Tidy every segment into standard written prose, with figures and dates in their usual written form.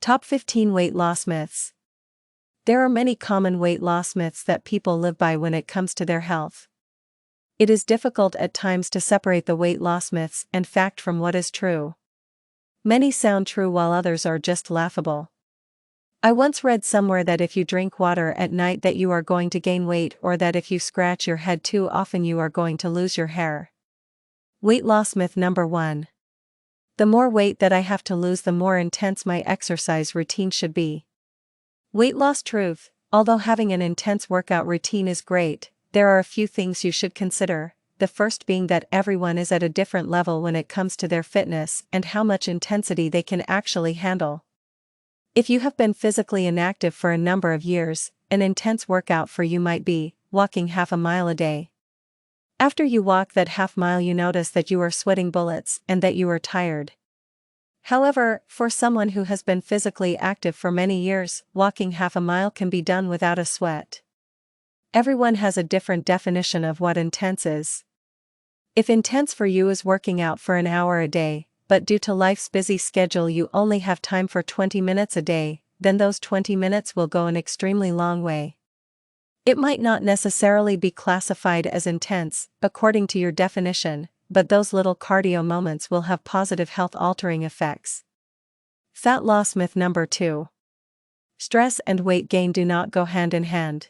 Top 15 Weight Loss Myths. There are many common weight loss myths that people live by when it comes to their health. It is difficult at times to separate the weight loss myths and fact from what is true. Many sound true while others are just laughable. I once read somewhere that if you drink water at night that you are going to gain weight, or that if you scratch your head too often you are going to lose your hair. Weight loss myth number 1. The more weight that I have to lose, the more intense my exercise routine should be. Weight loss truth. Although having an intense workout routine is great, there are a few things you should consider, the first being that everyone is at a different level when it comes to their fitness and how much intensity they can actually handle. If you have been physically inactive for a number of years, an intense workout for you might be walking half a mile a day. After you walk that half mile, you notice that you are sweating bullets and that you are tired. However, for someone who has been physically active for many years, walking half a mile can be done without a sweat. Everyone has a different definition of what intense is. If intense for you is working out for an hour a day, but due to life's busy schedule you only have time for 20 minutes a day, then those 20 minutes will go an extremely long way. It might not necessarily be classified as intense, according to your definition, but those little cardio moments will have positive health-altering effects. Fat loss myth number 2. Stress and weight gain do not go hand in hand.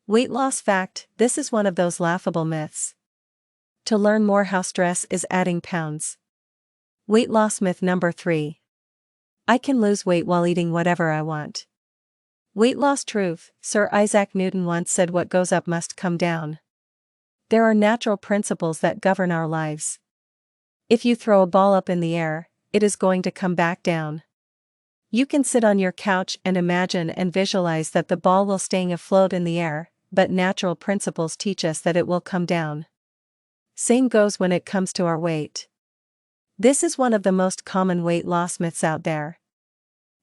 Weight loss fact. This is one of those laughable myths. To learn more how stress is adding pounds. Weight loss myth number 3. I can lose weight while eating whatever I want. Weight loss truth. Sir Isaac Newton once said, "What goes up must come down." There are natural principles that govern our lives. If you throw a ball up in the air, it is going to come back down. You can sit on your couch and imagine and visualize that the ball will staying afloat in the air, but natural principles teach us that it will come down. Same goes when it comes to our weight. This is one of the most common weight loss myths out there.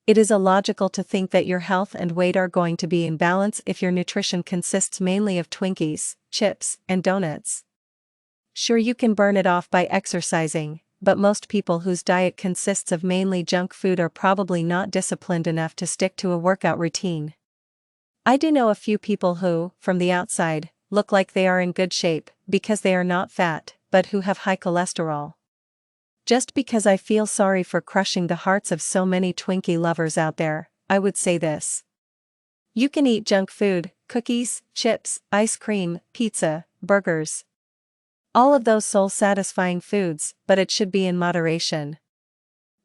It is illogical to think that your health and weight are going to be in balance if your nutrition consists mainly of Twinkies, chips, and donuts. Sure, you can burn it off by exercising, but most people whose diet consists of mainly junk food are probably not disciplined enough to stick to a workout routine. I do know a few people who, from the outside, look like they are in good shape because they are not fat, but who have high cholesterol. Just because I feel sorry for crushing the hearts of so many Twinkie lovers out there, I would say this. You can eat junk food, cookies, chips, ice cream, pizza, burgers. All of those soul-satisfying foods, but it should be in moderation.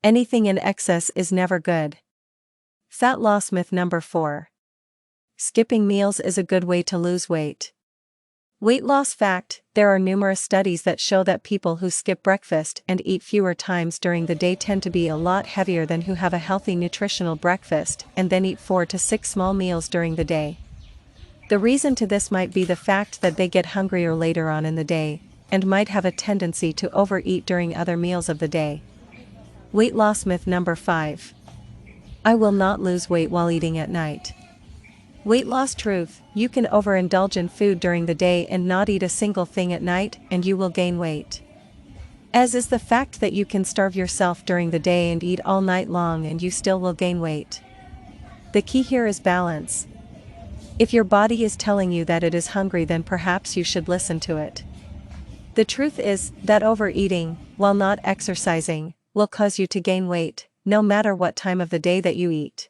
Anything in excess is never good. Fat loss myth number 4. Skipping meals is a good way to lose weight. Weight loss fact. There are numerous studies that show that people who skip breakfast and eat fewer times during the day tend to be a lot heavier than who have a healthy nutritional breakfast and then eat 4 to 6 small meals during the day. The reason to this might be the fact that they get hungrier later on in the day, and might have a tendency to overeat during other meals of the day. Weight loss myth number 5. I will not lose weight while eating at night. Weight loss truth. You can overindulge in food during the day and not eat a single thing at night, and you will gain weight. As is the fact that you can starve yourself during the day and eat all night long and you still will gain weight. The key here is balance. If your body is telling you that it is hungry, then perhaps you should listen to it. The truth is that overeating, while not exercising, will cause you to gain weight, no matter what time of the day that you eat.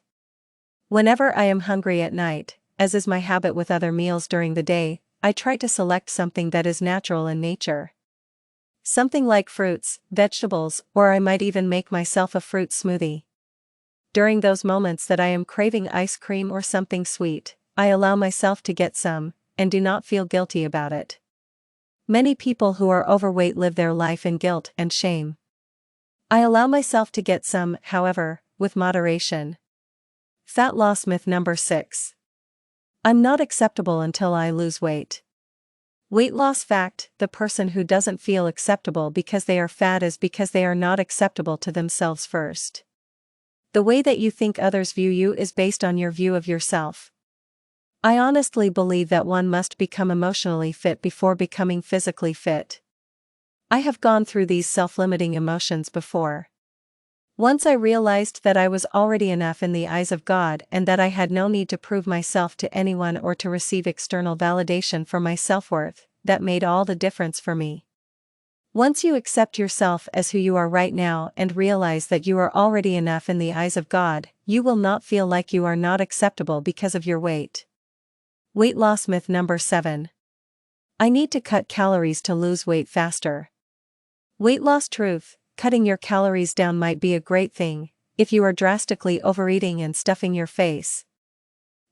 Whenever I am hungry at night, as is my habit with other meals during the day, I try to select something that is natural in nature. Something like fruits, vegetables, or I might even make myself a fruit smoothie. During those moments that I am craving ice cream or something sweet, I allow myself to get some, and do not feel guilty about it. Many people who are overweight live their life in guilt and shame. I allow myself to get some, however, with moderation. Fat loss myth number 6. I'm not acceptable until I lose weight. Weight loss fact. The person who doesn't feel acceptable because they are fat is because they are not acceptable to themselves first. The way that you think others view you is based on your view of yourself. I honestly believe that one must become emotionally fit before becoming physically fit. I have gone through these self-limiting emotions before. Once I realized that I was already enough in the eyes of God and that I had no need to prove myself to anyone or to receive external validation for my self-worth, that made all the difference for me. Once you accept yourself as who you are right now and realize that you are already enough in the eyes of God, you will not feel like you are not acceptable because of your weight. Weight loss myth number 7. I need to cut calories to lose weight faster. Weight loss truth: cutting your calories down might be a great thing if you are drastically overeating and stuffing your face.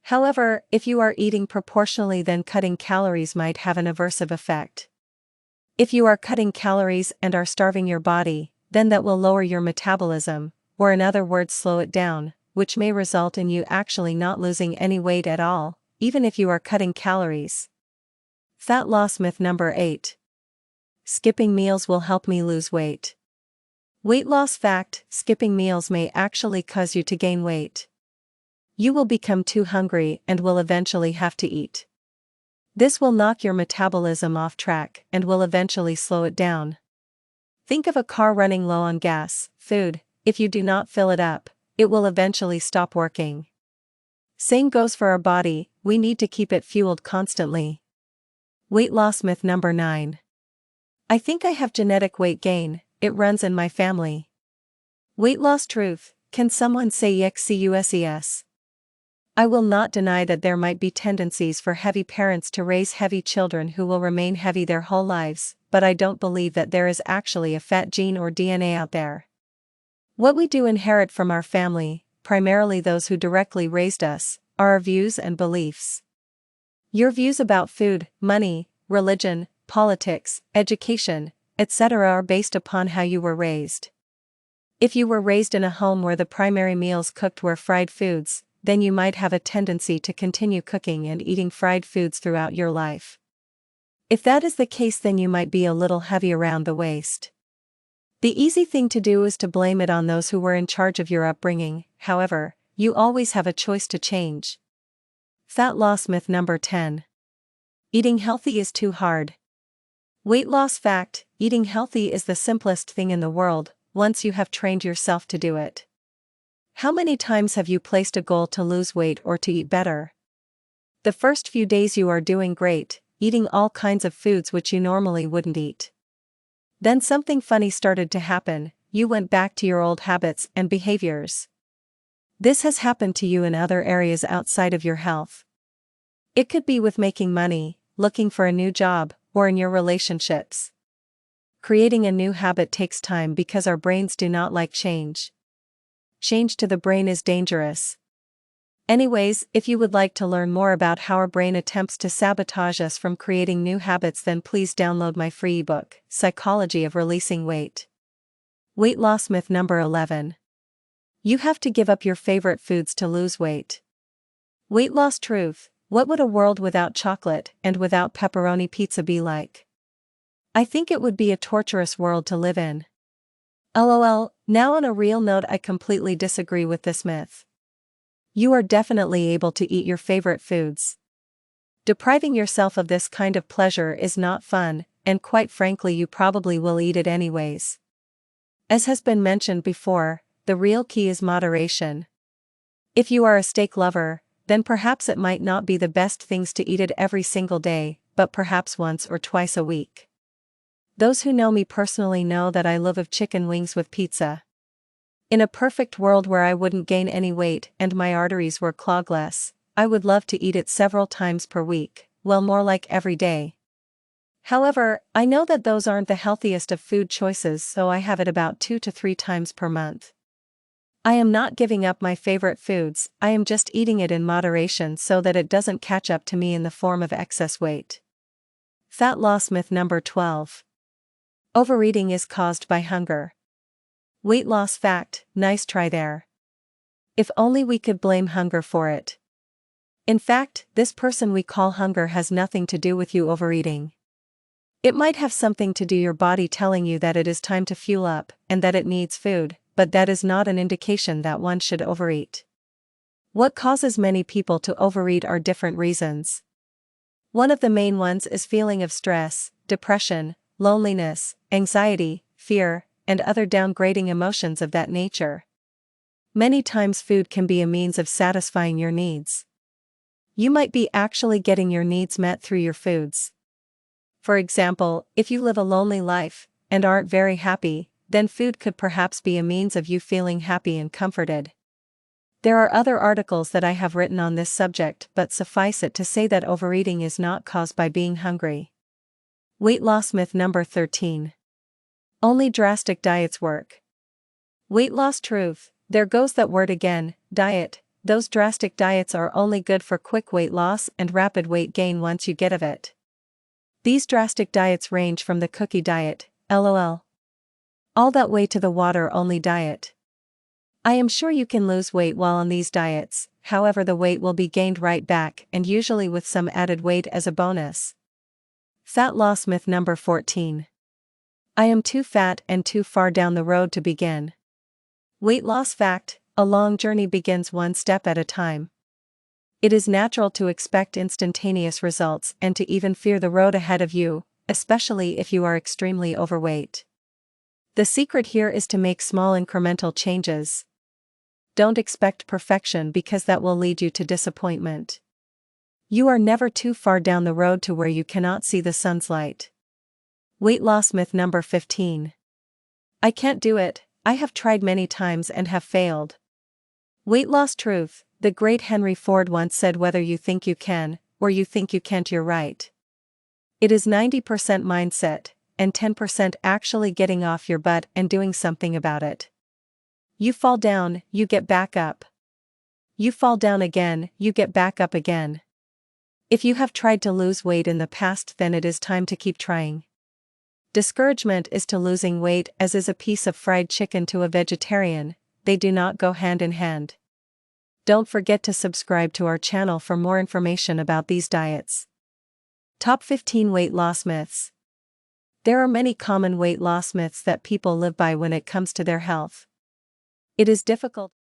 However, if you are eating proportionally, then cutting calories might have an aversive effect. If you are cutting calories and are starving your body, then that will lower your metabolism, or in other words slow it down, which may result in you actually not losing any weight at all, even if you are cutting calories. Fat loss myth number 8. Skipping meals will help me lose weight. Weight loss fact: skipping meals may actually cause you to gain weight. You will become too hungry and will eventually have to eat. This will knock your metabolism off track and will eventually slow it down. Think of a car running low on gas, food. If you do not fill it up, it will eventually stop working. Same goes for our body, we need to keep it fueled constantly. Weight loss myth number 9. I think I have genetic weight gain, it runs in my family. Weight loss truth: can someone say yes? I will not deny that there might be tendencies for heavy parents to raise heavy children who will remain heavy their whole lives, but I don't believe that there is actually a fat gene or DNA out there. What we do inherit from our family, primarily those who directly raised us, are our views and beliefs. Your views about food, money, religion, politics, education, etc. are based upon how you were raised. If you were raised in a home where the primary meals cooked were fried foods, then you might have a tendency to continue cooking and eating fried foods throughout your life. If that is the case, then you might be a little heavy around the waist. The easy thing to do is to blame it on those who were in charge of your upbringing. However, you always have a choice to change. Fat loss myth number 10. Eating healthy is too hard. Weight loss fact: eating healthy is the simplest thing in the world, once you have trained yourself to do it. How many times have you placed a goal to lose weight or to eat better? The first few days you are doing great, eating all kinds of foods which you normally wouldn't eat. Then something funny started to happen, you went back to your old habits and behaviors. This has happened to you in other areas outside of your health. It could be with making money, looking for a new job, or in your relationships. Creating a new habit takes time because our brains do not like change. Change to the brain is dangerous. Anyways, if you would like to learn more about how our brain attempts to sabotage us from creating new habits, then please download my free ebook, Psychology of Releasing Weight. Weight loss myth number 11. You have to give up your favorite foods to lose weight. Weight loss truth: what would a world without chocolate and without pepperoni pizza be like? I think it would be a torturous world to live in. LOL. Now on a real note, I completely disagree with this myth. You are definitely able to eat your favorite foods. Depriving yourself of this kind of pleasure is not fun, and quite frankly you probably will eat it anyways. As has been mentioned before, the real key is moderation. If you are a steak lover, then perhaps it might not be the best things to eat it every single day, but perhaps once or twice a week. Those who know me personally know that I love chicken wings with pizza. In a perfect world where I wouldn't gain any weight and my arteries were clogless, I would love to eat it several times per week, well, more like every day. However, I know that those aren't the healthiest of food choices, so I have it about 2 to 3 times per month. I am not giving up my favorite foods, I am just eating it in moderation so that it doesn't catch up to me in the form of excess weight. Fat loss myth number 12. Overeating is caused by hunger. Weight loss fact: nice try there. If only we could blame hunger for it. In fact, this person we call hunger has nothing to do with you overeating. It might have something to do your body telling you that it is time to fuel up and that it needs food, but that is not an indication that one should overeat. What causes many people to overeat are different reasons. One of the main ones is feeling of stress, depression, loneliness, anxiety, fear, and other downgrading emotions of that nature. Many times food can be a means of satisfying your needs. You might be actually getting your needs met through your foods. For example, if you live a lonely life and aren't very happy, then food could perhaps be a means of you feeling happy and comforted. There are other articles that I have written on this subject, but suffice it to say that overeating is not caused by being hungry. Weight loss myth number 13. Only drastic diets work. Weight loss truth. There goes that word again, diet. Those drastic diets are only good for quick weight loss and rapid weight gain once you get of it. These drastic diets range from the cookie diet, LOL, all that way to the water only diet. I am sure you can lose weight while on these diets, however the weight will be gained right back and usually with some added weight as a bonus. Fat loss myth number 14. I am too fat and too far down the road to begin. Weight loss fact: a long journey begins one step at a time. It is natural to expect instantaneous results and to even fear the road ahead of you, especially if you are extremely overweight. The secret here is to make small incremental changes. Don't expect perfection because that will lead you to disappointment. You are never too far down the road to where you cannot see the sun's light. Weight loss myth number 15. I can't do it. I have tried many times and have failed. Weight loss truth. The great Henry Ford once said, whether you think you can, or you think you can't, you're right. It is 90% mindset, and 10% actually getting off your butt and doing something about it. You fall down, you get back up. You fall down again, you get back up again. If you have tried to lose weight in the past, then it is time to keep trying. Discouragement is to losing weight as is a piece of fried chicken to a vegetarian, they do not go hand in hand. Don't forget to subscribe to our channel for more information about these diets. Top 15 Weight Loss Myths. There are many common weight loss myths that people live by when it comes to their health. It is difficult